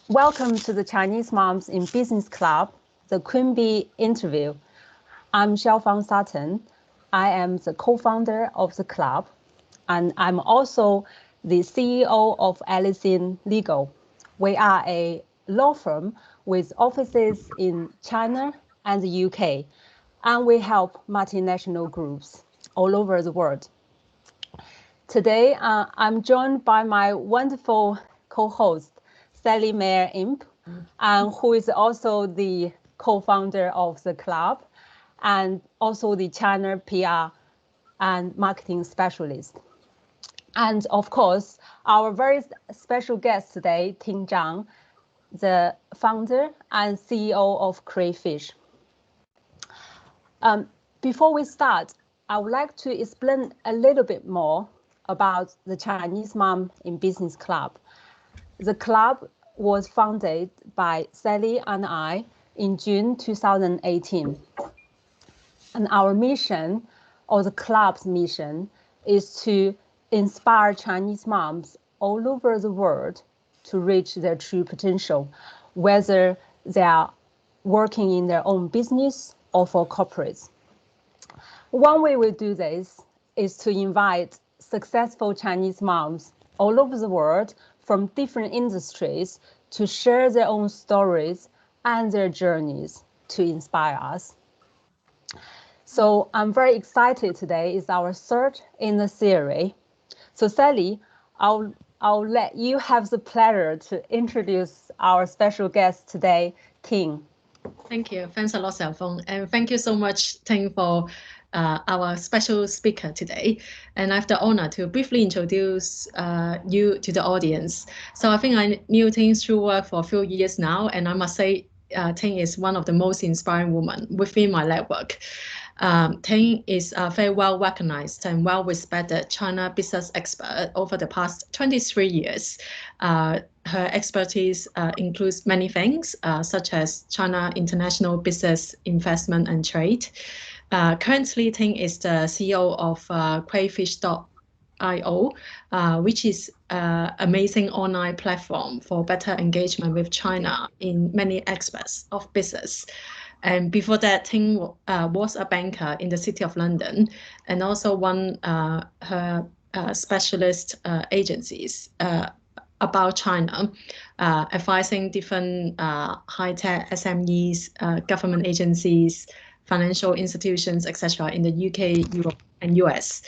Welcome to the Chinese Moms in Business Club, the Queen Bee interview. I'm Xiaofang Sutton. I am the co-founder of the club, and I'm also the CEO of Allison Legal. We are a law firm with offices in China and the UK, and we help multinational groups all over the world. Today, I'm joined by my wonderful co-host, Sally Mayer Imp, who is also the co-founder of the club and also the China PR and marketing specialist. And of course, our very special guest today, Ting Zhang, the founder and CEO of Crayfish. Before we start, I would like to explain a little bit more about the Chinese Mom in Business Club. The club was founded by Sally and I in June 2018. And our mission, or the club's mission, is to inspire Chinese moms all over the world to reach their true potential, whether they are working in their own business or for corporates. One way we do this is to invite successful Chinese moms all over the world from different industries to share their own stories and their journeys to inspire us. So I'm very excited today. It's our third in the series. So Sally, I'll let you have the pleasure to introduce our special guest today, Ting. Thank you. Thanks a lot, Xiaofeng. And thank you so much, Ting, for our special speaker today. And I have the honor to briefly introduce you to the audience. So I think I knew Ting through work for a few years now, and I must say Ting is one of the most inspiring women within my network. Ting is a very well recognized and well respected China business expert over the past 23 years. Her expertise includes many things, such as China international business, investment, and trade. Currently, Ting is the CEO of crayfish.io, which is an amazing online platform for better engagement with China in many aspects of business. And before that, Ting was a banker in the City of London and also won her specialist agencies about China, advising different high-tech SMEs, government agencies, financial institutions, etc. in the UK, Europe, and US.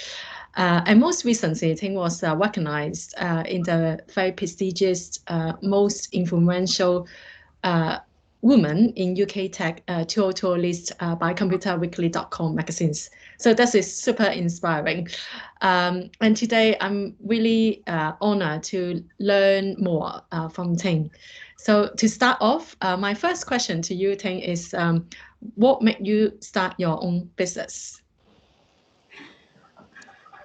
And most recently, Ting was recognized in the very prestigious, most influential woman in UK Tech 202 list by computerweekly.com magazines. So this is super inspiring. And today I'm really honored to learn more from Ting. So to start off, my first question to you, Ting, is what made you start your own business?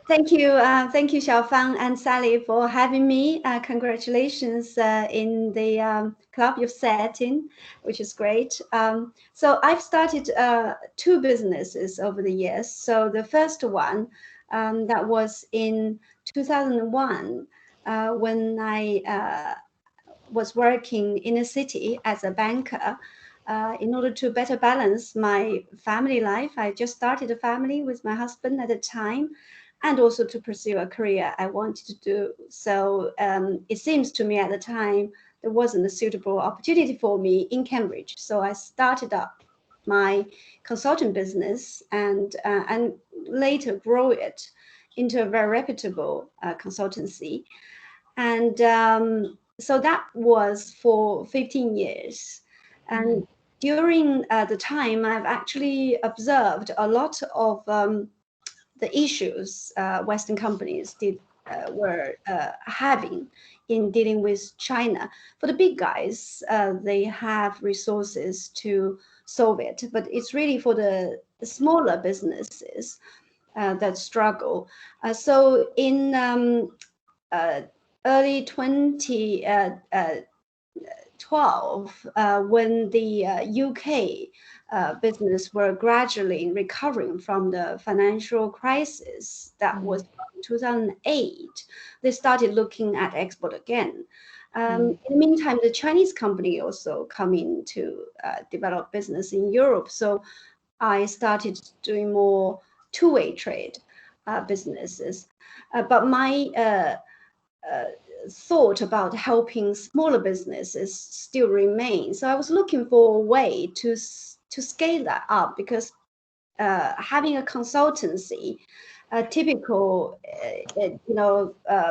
Thank you, Xiaofang and Sally, for having me. Congratulations in the club you've set in, which is great. So I've started two businesses over the years. So the first one, that was in 2001, when I was working in a city as a banker. In order to better balance my family life, I just started a family with my husband at the time, and also to pursue a career I wanted to do. So it seems to me at the time there wasn't a suitable opportunity for me in Cambridge. So I started up my consulting business and later grow it into a very reputable consultancy. And so that was for 15 years. And during the time, I've actually observed a lot of the issues Western companies were having in dealing with China. For the big guys, they have resources to solve it, but it's really for the smaller businesses that struggle. So in early 2012, when the UK business were gradually recovering from the financial crisis that was in 2008, they started looking at export again. In the meantime, the Chinese company also come in to develop business in Europe. So I started doing more two-way trade businesses. But my thought about helping smaller businesses still remains. So I was looking for a way to scale that up, because having a consultancy, a typical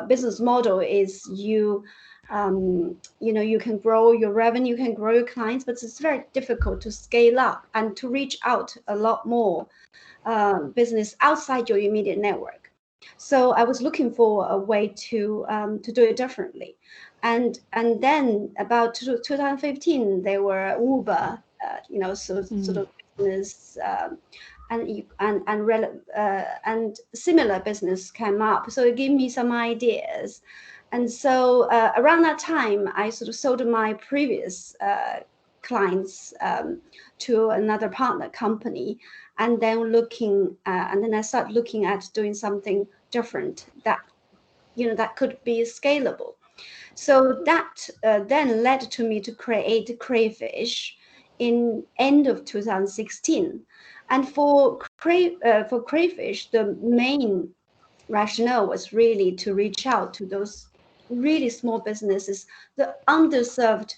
business model is you can grow your revenue, you can grow your clients, but it's very difficult to scale up and to reach out a lot more business outside your immediate network. So I was looking for a way to do it differently, and then about 2015 there were Uber, sort of business. And similar business came up, so it gave me some ideas. And so around that time, I sort of sold my previous clients to another partner company, and then I started looking at doing something different that could be scalable. So that then led to me to create Crayfish in end of 2016. And for Crayfish, the main rationale was really to reach out to those really small businesses, the underserved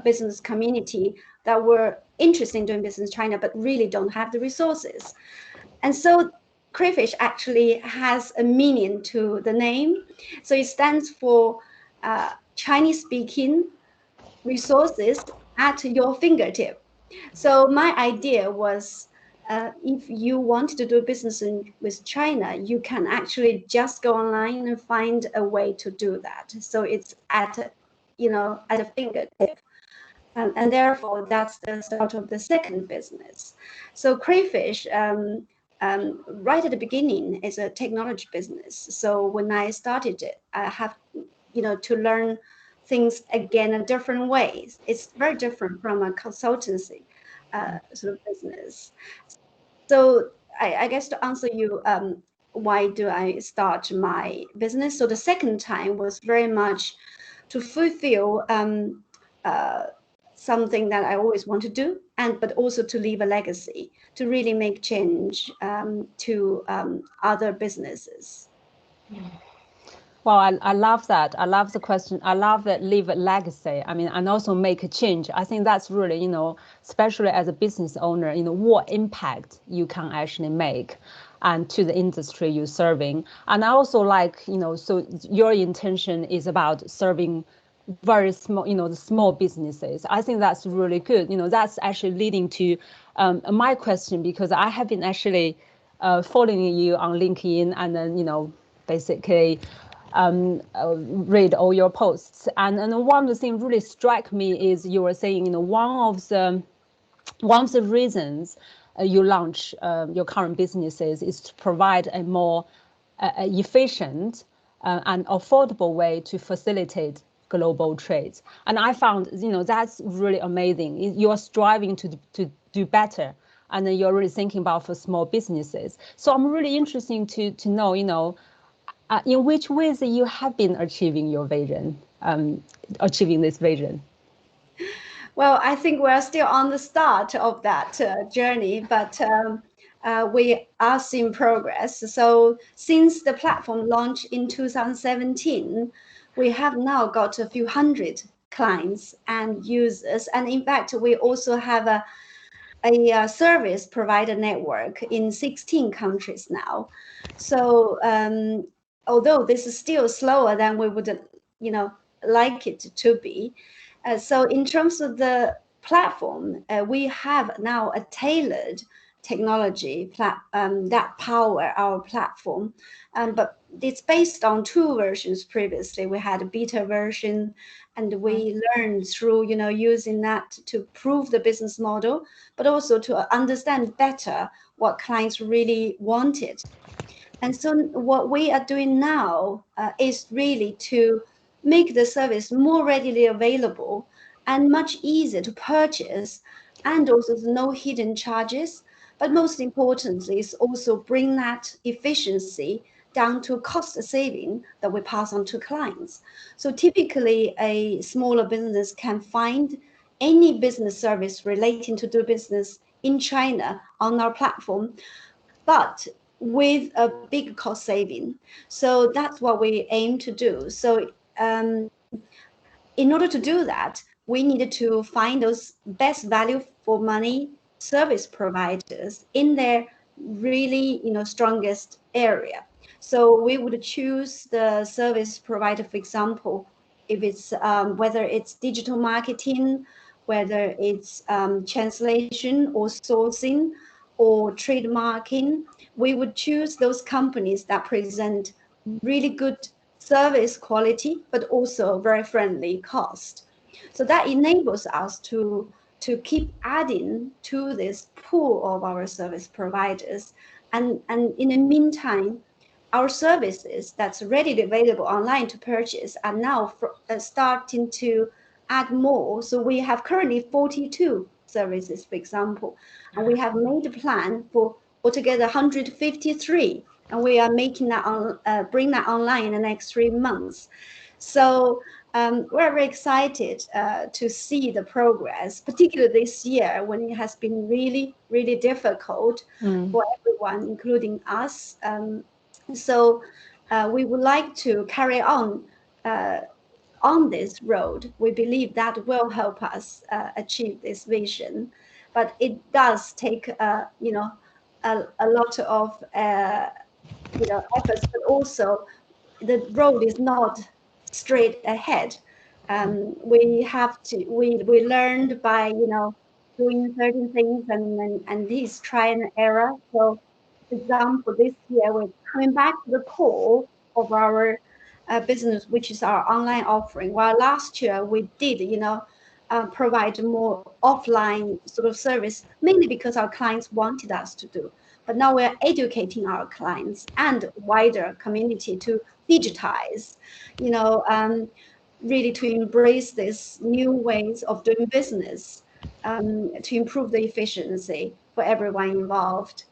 business community that were interested in doing business in China, but really don't have the resources. And so Crayfish actually has a meaning to the name. So it stands for Chinese-speaking resources at your fingertip. So my idea was, if you want to do business with China, you can actually just go online and find a way to do that. So it's at a fingertip. And therefore, that's the start of the second business. So Crayfish, right at the beginning, is a technology business. So when I started it, I have, to learn things again in different ways. It's very different from a consultancy sort of business. So I guess to answer you, why do I start my business? So the second time was very much to fulfill something that I always want to do, but also to leave a legacy, to really make change to other businesses. Well, I love that. I love the question. I love that, leave a legacy. I mean, and also make a change. I think that's really, especially as a business owner, what impact you can actually make and to the industry you're serving. And I also like, so your intention is about serving very small, the small businesses. I think that's really good. That's actually leading to my question, because I have been actually following you on LinkedIn, and then, basically read all your posts. And one of the things really struck me is you were saying, one of the reasons you launch your current businesses is to provide a more efficient and affordable way to facilitate global trade. And I found, that's really amazing. You're striving to do better, and then you're really thinking about for small businesses. So I'm really interested to know, in which ways you have been achieving your vision, achieving this vision. Well, I think we're still on the start of that journey, but we are seeing progress. So since the platform launched in 2017, we have now got a few hundred clients and users. And in fact, we also have a service provider network in 16 countries now. So although this is still slower than we would, like it to be. So in terms of the platform, we have now a tailored technology that power our platform, but it's based on two versions. Previously we had a beta version, and we learned through using that to prove the business model, but also to understand better what clients really wanted. And so what we are doing now is really to make the service more readily available and much easier to purchase, and also no hidden charges. But most importantly, is also bring that efficiency down to cost saving that we pass on to clients. So typically a smaller business can find any business service relating to do business in China on our platform, but with a big cost saving. So that's what we aim to do. So in order to do that, we needed to find those best value for money service providers in their really strongest area. So we would choose the service provider, for example, if it's whether it's digital marketing, whether it's translation or sourcing or trademarking, we would choose those companies that present really good service quality, but also very friendly cost. So that enables us to keep adding to this pool of our service providers. And in the meantime, our services that's readily available online to purchase are now starting to add more. So we have currently 42 services, for example, and we have made a plan for altogether 153, and we are making that bring that online in the next 3 months. So we're very excited to see the progress, particularly this year when it has been really, really difficult for everyone, including us. So we would like to carry on this road. We believe that will help us achieve this vision, but it does take a lot of efforts, but also the road is not straight ahead. We have to we learned by doing certain things and this try and error. So for example, this year we're coming back to the core of our business, which is our online offering. While last year we did provide more offline sort of service, mainly because our clients wanted us to do. But now we're educating our clients and wider community to digitize, really to embrace these new ways of doing business, to improve the efficiency for everyone involved.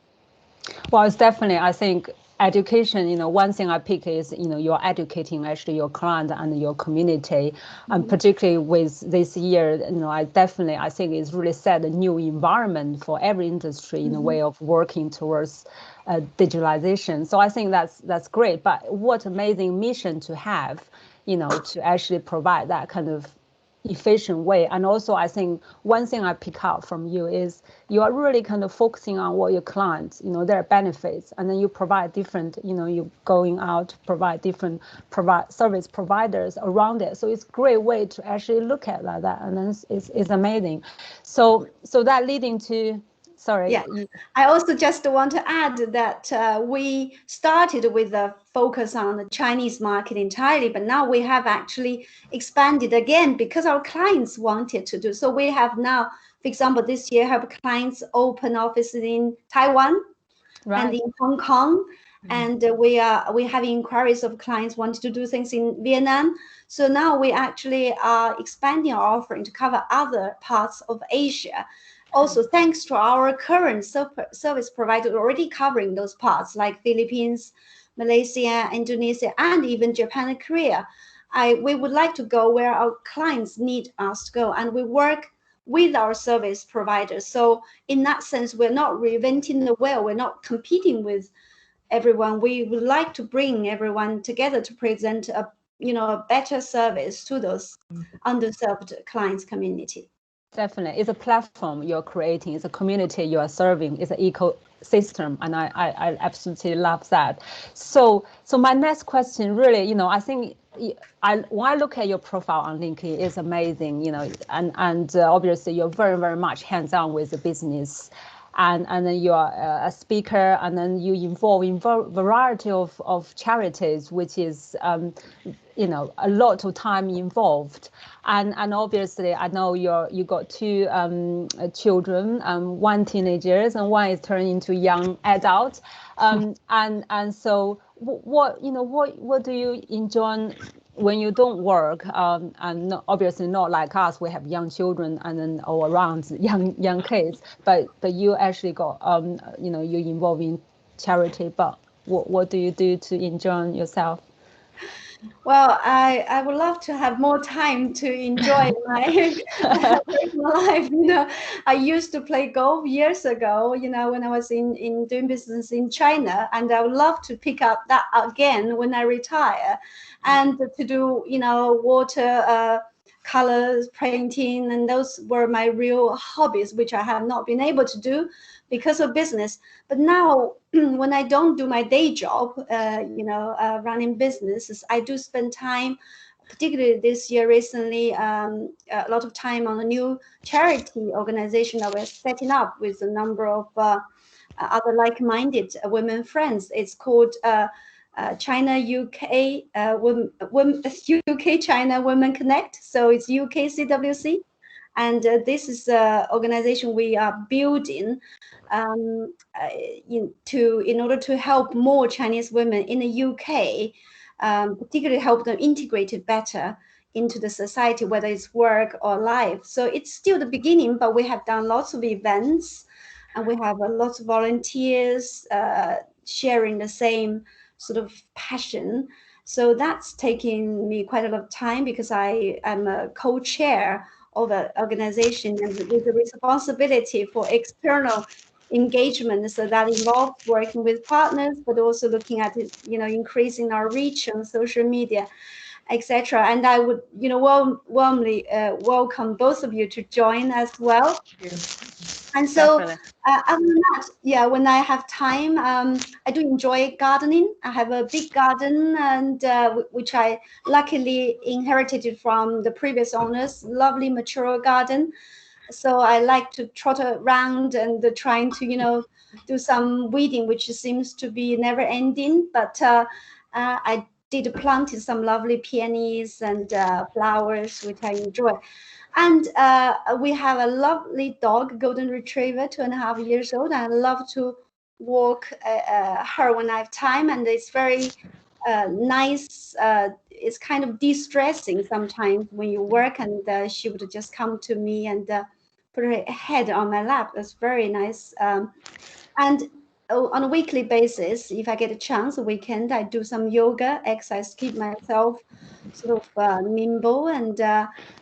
Well, it's definitely, I think, education, one thing I pick is, you're educating actually your client and your community. And particularly with this year, I think it's really set a new environment for every industry in a way of working towards digitalization. So I think that's great. But what amazing mission to have, to actually provide that kind of efficient way. And also, I think one thing I pick up from you is you are really kind of focusing on what your clients, their benefits, and then you provide different, you going out to provide different service providers around it. So it's a great way to actually look at like that, and then it's amazing. So that leading to. Sorry. Yeah, I also just want to add that we started with a focus on the Chinese market entirely, but now we have actually expanded again because our clients wanted to do. So we have now, for example, this year have clients open offices in Taiwan and in Hong Kong, and we have inquiries of clients wanting to do things in Vietnam. So now we actually are expanding our offering to cover other parts of Asia. Also, thanks to our current service provider already covering those parts like Philippines, Malaysia, Indonesia, and even Japan and Korea. We would like to go where our clients need us to go, and we work with our service providers. So in that sense, we're not reinventing the wheel. We're not competing with everyone. We would like to bring everyone together to present a better service to those underserved clients community. Definitely. It's a platform you're creating. It's a community you are serving. It's an ecosystem. And I absolutely love that. So my next question really, I think when I look at your profile on LinkedIn, it's amazing, and obviously you're very, very much hands-on with the business. And then you are a speaker, and then you involve in variety of charities, which is a lot of time involved. And obviously, I know you got two children, one teenagers, and one is turning into young adult. And so what do you enjoy when you don't work? And obviously not like us, we have young children and then all around young kids. But you actually got you involve in charity. But what do you do to enjoy yourself? Well, I would love to have more time to enjoy my personal life. I used to play golf years ago, when I was in doing business in China, and I would love to pick up that again when I retire, and to do, water colors, painting, and those were my real hobbies, which I have not been able to do because of business. But now, when I don't do my day job, running businesses, I do spend time, particularly this year recently, a lot of time on a new charity organization that we're setting up with a number of other like-minded women friends. It's called China UK UK China Women Connect. So it's UKCWC. And this is an organization we are building in order to help more Chinese women in the UK, particularly help them integrate it better into the society, whether it's work or life. So it's still the beginning, but we have done lots of events, and we have lots of volunteers sharing the same sort of passion. So that's taking me quite a lot of time, because I'm a co-chair of an organization and with the responsibility for external engagement. So that involves working with partners, but also looking at it, increasing our reach on social media, etc. And I would, warmly welcome both of you to join as well. And so, other than that, yeah, when I have time, I do enjoy gardening. I have a big garden, and which I luckily inherited from the previous owners. Lovely mature garden. So I like to trot around and trying to, do some weeding, which seems to be never ending. But I did plant some lovely peonies and flowers, which I enjoy. And we have a lovely dog, golden retriever, 2.5 years old. I love to walk her when I have time, and it's very nice. It's kind of de-stressing sometimes when you work, and she would just come to me and put her head on my lap. That's very nice. And on a weekly basis, if I get a chance, a weekend, I do some yoga exercise, keep myself sort of nimble, and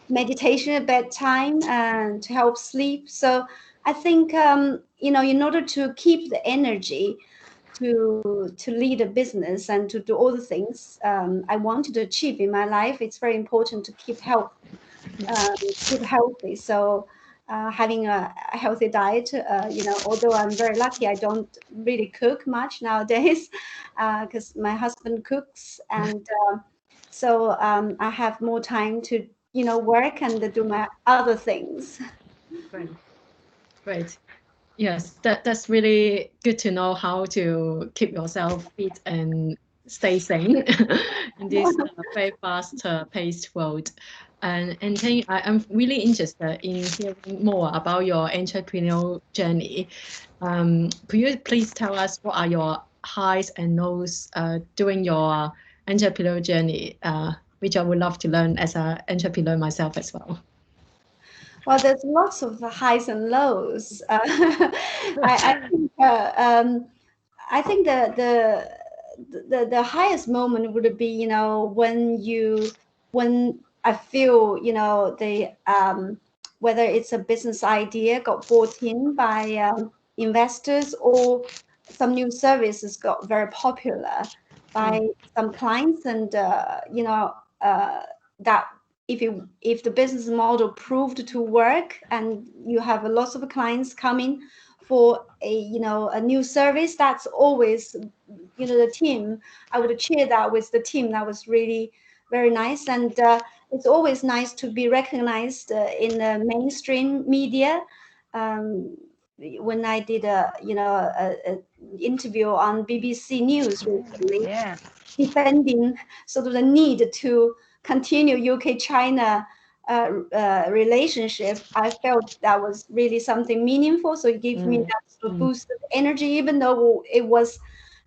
meditation at bedtime, and to help sleep. So I think, in order to keep the energy to lead a business and to do all the things I wanted to achieve in my life, it's very important to keep healthy. So having a healthy diet, although I'm very lucky, I don't really cook much nowadays because my husband cooks, and so I have more time to work and do my other things. Great. Yes, that's really good to know how to keep yourself fit and stay sane in this very fast-paced world. And Ting, I'm really interested in hearing more about your entrepreneurial journey. Could you please tell us what are your highs and lows during your entrepreneurial journey, which I would love to learn as an entrepreneur myself as well. Well, there's lots of highs and lows. I think the highest moment would be, when I feel, whether it's a business idea got bought in by investors, or some new services got very popular by some clients, and that if the business model proved to work, and you have a lot of clients coming for a new service, that's always the team. I would cheer that with the team. That was really very nice, and it's always nice to be recognized in the mainstream media. When I did a interview on BBC News recently, defending sort of the need to continue UK-China relationship, I felt that was really something meaningful. So it gave me that sort of boost of energy, even though it was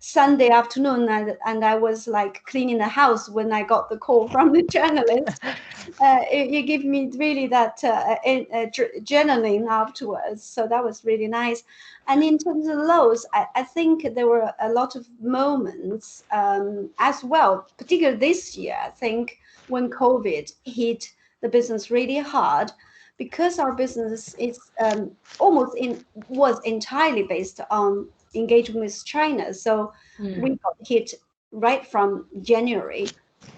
Sunday afternoon, and I was like cleaning the house when I got the call from the journalist. It gave me really that journaling afterwards. So that was really nice. And in terms of lows, I think there were a lot of moments as well, particularly this year, I think, when COVID hit the business really hard, because our business is was entirely based on engagement with China. So we got hit right from January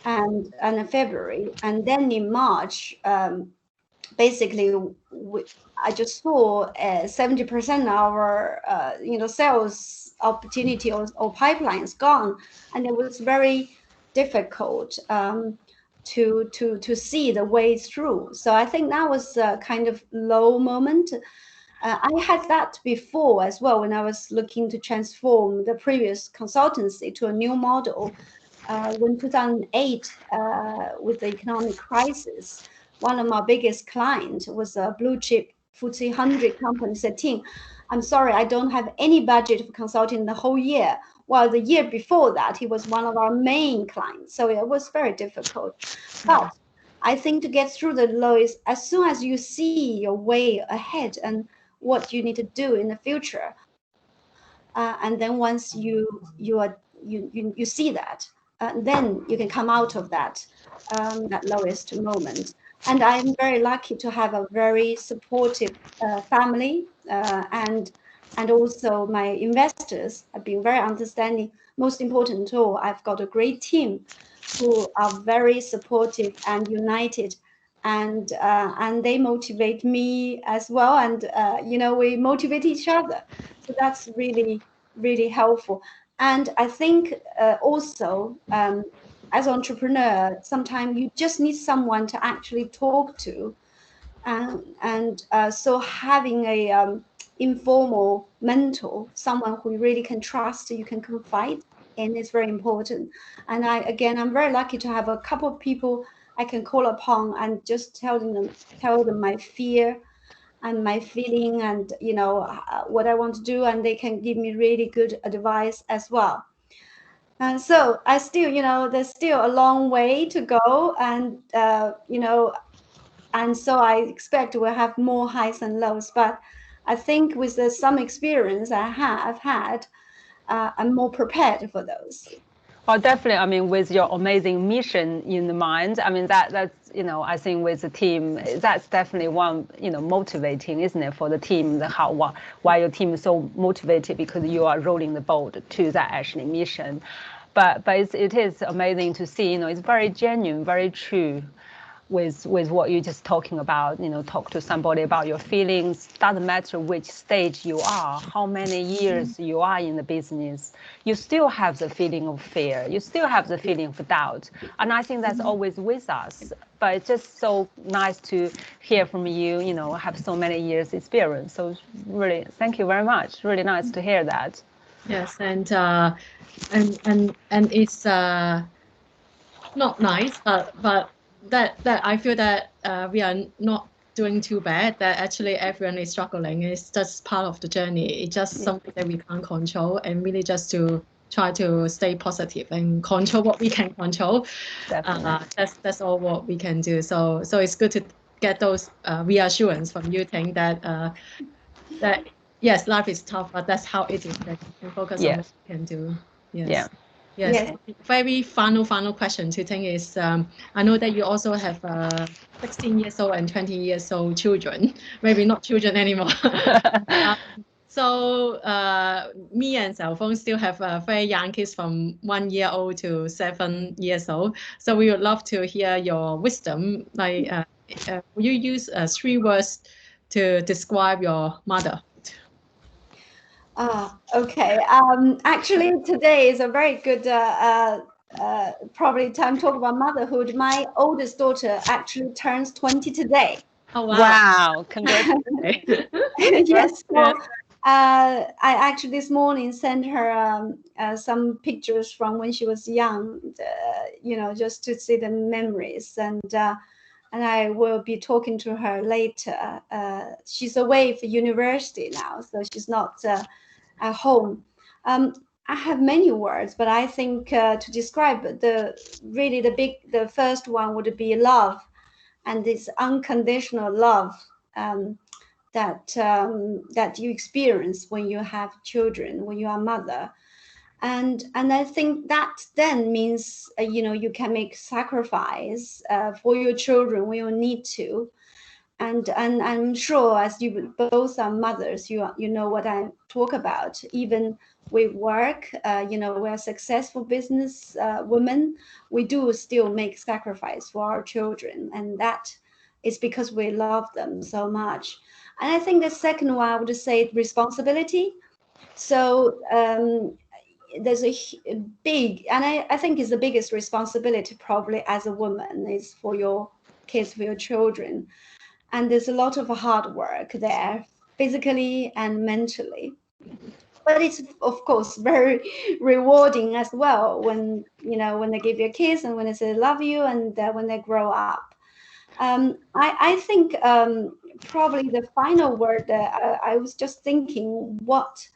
and February, and then in March, basically I just saw 70% of our sales opportunity or pipelines gone, and it was very difficult to see the way through. So I think that was a kind of low moment. I had that before as well when I was looking to transform the previous consultancy to a new model. When 2008, with the economic crisis, one of my biggest clients was a blue chip FTSE 100 company said, Ting, I'm sorry, I don't have any budget for consulting the whole year. While the year before that, he was one of our main clients. So it was very difficult. But I think to get through the low is as soon as you see your way ahead and what you need to do in the future, and then once you see that, then you can come out of that lowest moment. And I'm very lucky to have a very supportive family, and also my investors have been very understanding. Most important of all, I've got a great team who are very supportive and united, and they motivate me as well, and we motivate each other. So that's really, really helpful. And I think also, as an entrepreneur, sometimes you just need someone to actually talk to, and so having a informal mentor, someone who you really can trust, you can confide in, is very important. And I'm very lucky to have a couple of people I can call upon and just tell them my fear and my feeling, and what I want to do, and they can give me really good advice as well. And so I still, there's still a long way to go, and and so I expect we'll have more highs and lows. But I think with some experience I have had, I'm more prepared for those. Well, definitely. I mean, with your amazing mission in the mind, I mean, that's, I think with the team, that's definitely one, motivating, isn't it, for the team, why your team is so motivated, because you are rolling the boat to that actually mission. But it is amazing to see, it's very genuine, very true with what you're just talking about, talk to somebody about your feelings. Doesn't matter which stage you are, how many years you are in the business, you still have the feeling of fear, you still have the feeling of doubt. And I think that's always with us. But it's just so nice to hear from you, have so many years experience. So really, thank you very much. Really nice to hear that. Yes, and it's not nice, but that I feel that we are not doing too bad, that actually everyone is struggling. It's just part of the journey. It's just something that we can't control, and really just to try to stay positive and control what we can control. That's all what we can do. So it's good to get those reassurance from you, Ting, that yes, life is tough, but that's how it is. That you can focus on what you can do. Yes. Yes. Very final question to Ting is, I know that you also have 16 years old and 20 years old children, maybe not children anymore. So me and Xiaofeng still have very young kids from 1 year old to 7 years old. So we would love to hear your wisdom. Like, will you use 3 words to describe your mother? Okay. Actually, today is a very good probably time to talk about motherhood. My oldest daughter actually turns 20 today. Oh, wow. Wow. Congratulations. Yes. So, I actually this morning sent her some pictures from when she was young, just to see the memories. And I will be talking to her later. She's away for university now, so she's not at home. I have many words, but I think to describe the first one would be love, and this unconditional love that you experience when you have children, when you are a mother. And I think that then means you can make sacrifice for your children when you need to. And I'm sure, as you both are mothers, you know what I talk about. Even we work, we're successful business women, we do still make sacrifice for our children, and that is because we love them so much. And I think the second one, I would say responsibility. So there's a big, and I think is the biggest responsibility probably as a woman, is for your kids, for your children. And there's a lot of hard work there, physically and mentally. But it's of course very rewarding as well when they give you a kiss and when they say love you, and when they grow up. I think probably the final word, I was just thinking what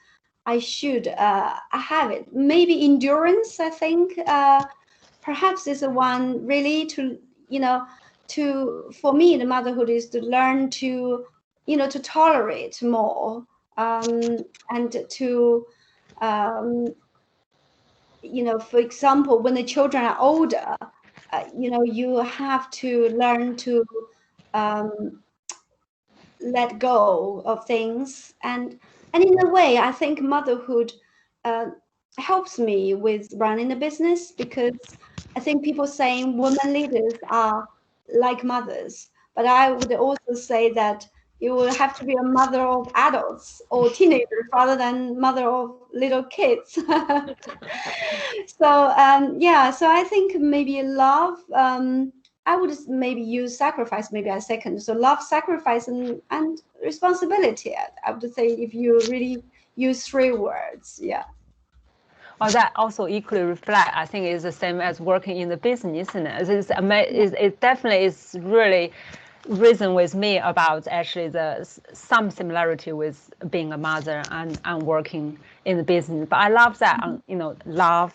I should have it. Maybe endurance, I think. Perhaps is the one really to, for me, the motherhood is to learn to, to tolerate more, and to, for example, when the children are older, you have to learn to let go of things, and in a way I think motherhood helps me with running a business, because I think people saying women leaders are like mothers, but I would also say that you will have to be a mother of adults or teenagers rather than mother of little kids. So so I think maybe love, I would maybe use sacrifice, maybe as second. So love, sacrifice, and responsibility. I would say if you really use 3 words, yeah. Well, that also equally reflect, I think, is the same as working in the business, isn't it? It definitely is really reason with me about actually some similarity with being a mother and working in the business. But I love that, love,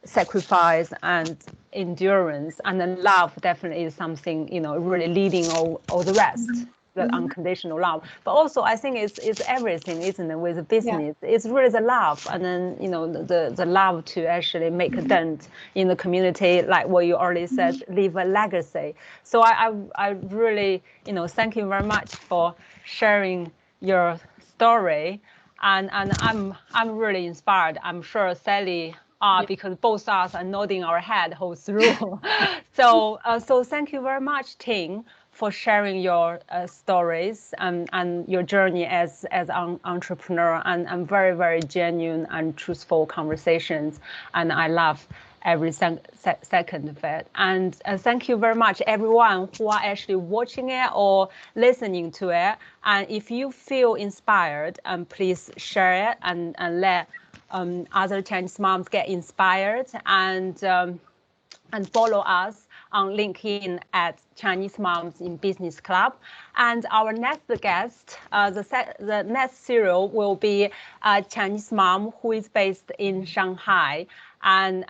sacrifice, and endurance. And then love definitely is something, really leading all the rest. The unconditional love, but also I think it's everything, isn't it? With the business, it's really the love, and then the love to actually make a dent in the community, like what you already said, leave a legacy. So I really thank you very much for sharing your story, and I'm really inspired. I'm sure Sally are, because both of us are nodding our head whole through. So thank you very much, Ting, for sharing your stories and your journey as an entrepreneur, and very, very genuine and truthful conversations. And I love every second of it. And thank you very much, everyone who are actually watching it or listening to it. And if you feel inspired, please share it and let other Chinese moms get inspired, and follow us on LinkedIn at Chinese Moms in Business Club. And our next guest, the next serial will be a Chinese mom who is based in Shanghai and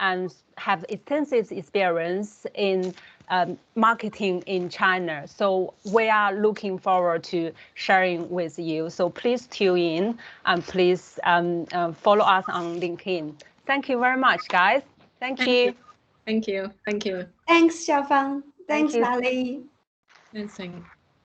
have extensive experience in marketing in China. So we are looking forward to sharing with you. So please tune in and please follow us on LinkedIn. Thank you very much, guys. Thank you. Thank you. Thank you. Thanks, Xiaofang. Thanks, Sally. Thanks.